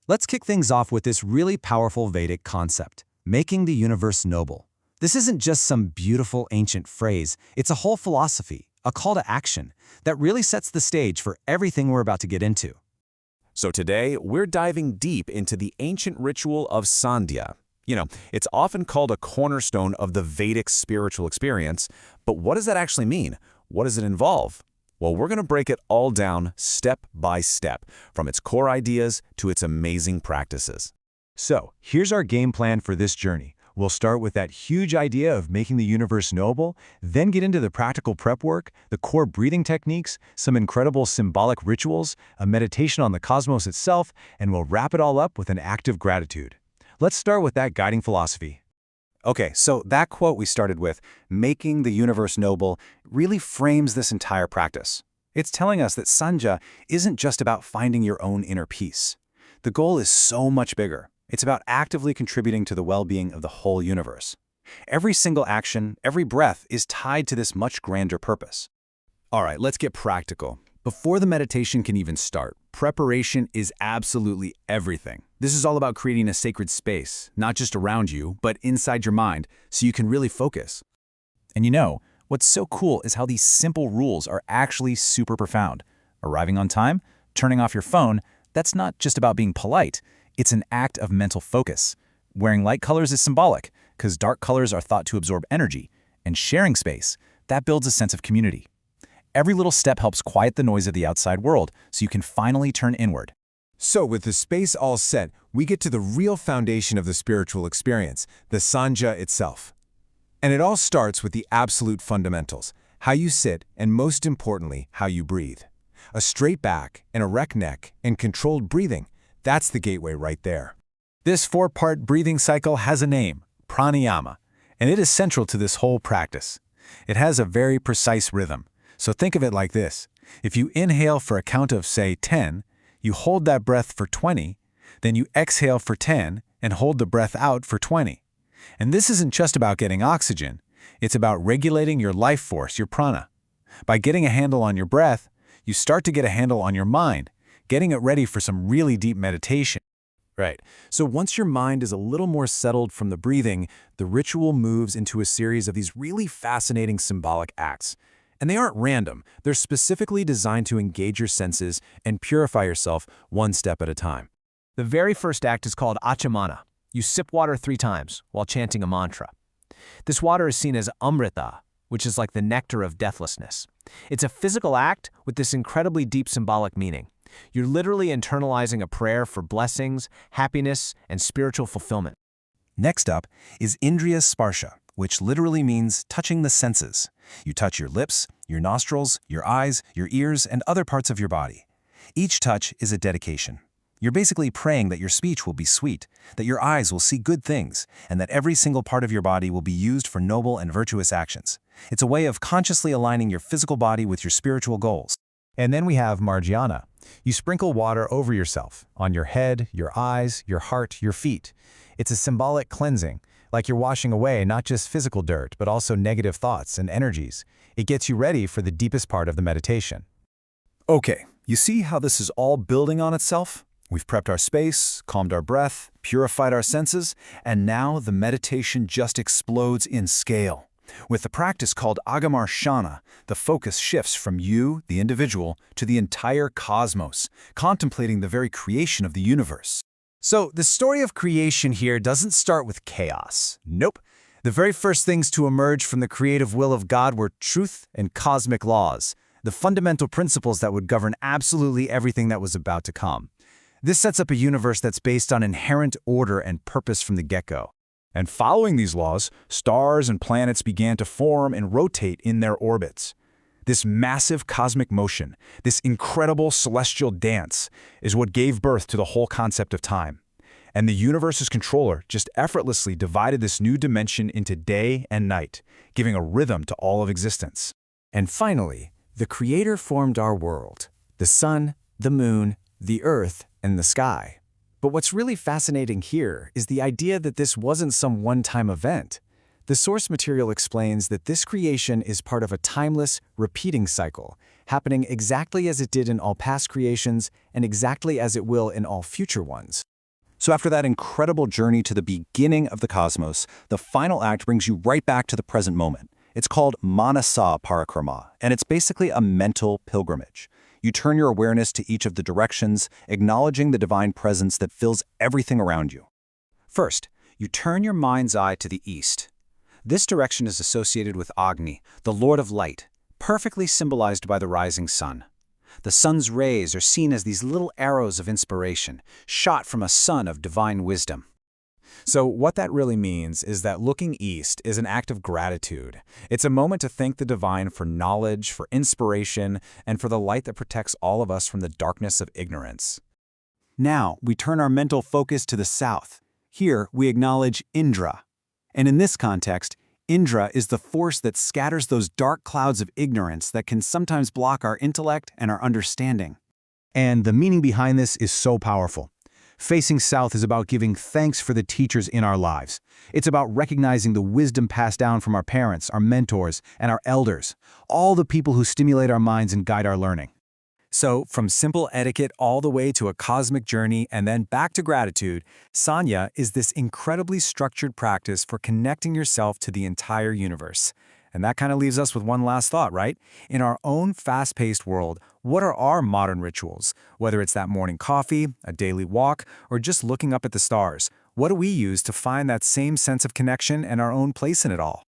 Let's kick things off with this really powerful Vedic concept, making the universe noble. This isn't just some beautiful ancient phrase, it's a whole philosophy, a call to action, that really sets the stage for everything we're about to get into. So today, we're diving deep into the ancient ritual of Sandhya. It's often called a cornerstone of the Vedic spiritual experience, but what does that actually mean? What does it involve? Well, we're going to break it all down step by step, from its core ideas to its amazing practices. So, here's our game plan for this journey. We'll start with that huge idea of making the universe noble, then get into the practical prep work, the core breathing techniques, some incredible symbolic rituals, a meditation on the cosmos itself, and we'll wrap it all up with an act of gratitude. Let's start with that guiding philosophy. Okay, so that quote we started with, making the universe noble, really frames this entire practice. It's telling us that Sandhya isn't just about finding your own inner peace. The goal is so much bigger. It's about actively contributing to the well-being of the whole universe. Every single action, every breath is tied to this much grander purpose. All right, let's get practical. Before the meditation can even start, preparation is absolutely everything. This is all about creating a sacred space, not just around you, but inside your mind, so you can really focus. And what's so cool is how these simple rules are actually super profound. Arriving on time, turning off your phone, that's not just about being polite. It's an act of mental focus. Wearing light colors is symbolic, because dark colors are thought to absorb energy, and sharing space, that builds a sense of community. Every little step helps quiet the noise of the outside world, so you can finally turn inward. So with the space all set, we get to the real foundation of the spiritual experience, the Sandhya itself. And it all starts with the absolute fundamentals, how you sit, and most importantly, how you breathe. A straight back, an erect neck, and controlled breathing, that's the gateway right there. This four-part breathing cycle has a name, pranayama, and it is central to this whole practice. It has a very precise rhythm. So think of it like this. If you inhale for a count of, say, 10, you hold that breath for 20, then you exhale for 10 and hold the breath out for 20. And this isn't just about getting oxygen. It's about regulating your life force, your prana. By getting a handle on your breath, you start to get a handle on your mind, getting it ready for some really deep meditation. Right. So once your mind is a little more settled from the breathing, the ritual moves into a series of these really fascinating symbolic acts. And they aren't random. They're specifically designed to engage your senses and purify yourself one step at a time. The very first act is called Achamana. You sip water 3 times while chanting a mantra. This water is seen as amrita, which is like the nectar of deathlessness. It's a physical act with this incredibly deep symbolic meaning. You're literally internalizing a prayer for blessings, happiness, and spiritual fulfillment. Next up is Indriya Sparsha, which literally means touching the senses. You touch your lips, your nostrils, your eyes, your ears, and other parts of your body. Each touch is a dedication. You're basically praying that your speech will be sweet, that your eyes will see good things, and that every single part of your body will be used for noble and virtuous actions. It's a way of consciously aligning your physical body with your spiritual goals. And then we have Mādhyaāhnika. You sprinkle water over yourself, on your head, your eyes, your heart, your feet. It's a symbolic cleansing, like you're washing away not just physical dirt, but also negative thoughts and energies. It gets you ready for the deepest part of the meditation. Okay, you see how this is all building on itself? We've prepped our space, calmed our breath, purified our senses, and now the meditation just explodes in scale. With the practice called Agamarshana, the focus shifts from you, the individual, to the entire cosmos, contemplating the very creation of the universe. So the story of creation here doesn't start with chaos. Nope. The very first things to emerge from the creative will of God were truth and cosmic laws, the fundamental principles that would govern absolutely everything that was about to come. This sets up a universe that's based on inherent order and purpose from the get-go. And following these laws, stars and planets began to form and rotate in their orbits. This massive cosmic motion, this incredible celestial dance, is what gave birth to the whole concept of time. And the universe's controller just effortlessly divided this new dimension into day and night, giving a rhythm to all of existence. And finally, the Creator formed our world, the sun, the moon, the earth, and the sky. But what's really fascinating here is the idea that this wasn't some one-time event. The source material explains that this creation is part of a timeless, repeating cycle, happening exactly as it did in all past creations and exactly as it will in all future ones. So after that incredible journey to the beginning of the cosmos, the final act brings you right back to the present moment. It's called Manasa Parikrama, and it's basically a mental pilgrimage. You turn your awareness to each of the directions, acknowledging the divine presence that fills everything around you. First, you turn your mind's eye to the east. This direction is associated with Agni, the Lord of Light, perfectly symbolized by the rising sun. The sun's rays are seen as these little arrows of inspiration, shot from a sun of divine wisdom. So what that really means is that looking east is an act of gratitude. It's a moment to thank the divine for knowledge, for inspiration, and for the light that protects all of us from the darkness of ignorance. Now, we turn our mental focus to the south. Here, we acknowledge Indra. And in this context, Indra is the force that scatters those dark clouds of ignorance that can sometimes block our intellect and our understanding. And the meaning behind this is so powerful. Facing south is about giving thanks for the teachers in our lives. It's about recognizing the wisdom passed down from our parents, our mentors, and our elders, all the people who stimulate our minds and guide our learning. So, from simple etiquette all the way to a cosmic journey and then back to gratitude, Sanya is this incredibly structured practice for connecting yourself to the entire universe. And that kind of leaves us with one last thought, right? In our own fast-paced world, what are our modern rituals? Whether it's that morning coffee, a daily walk, or just looking up at the stars, what do we use to find that same sense of connection and our own place in it all?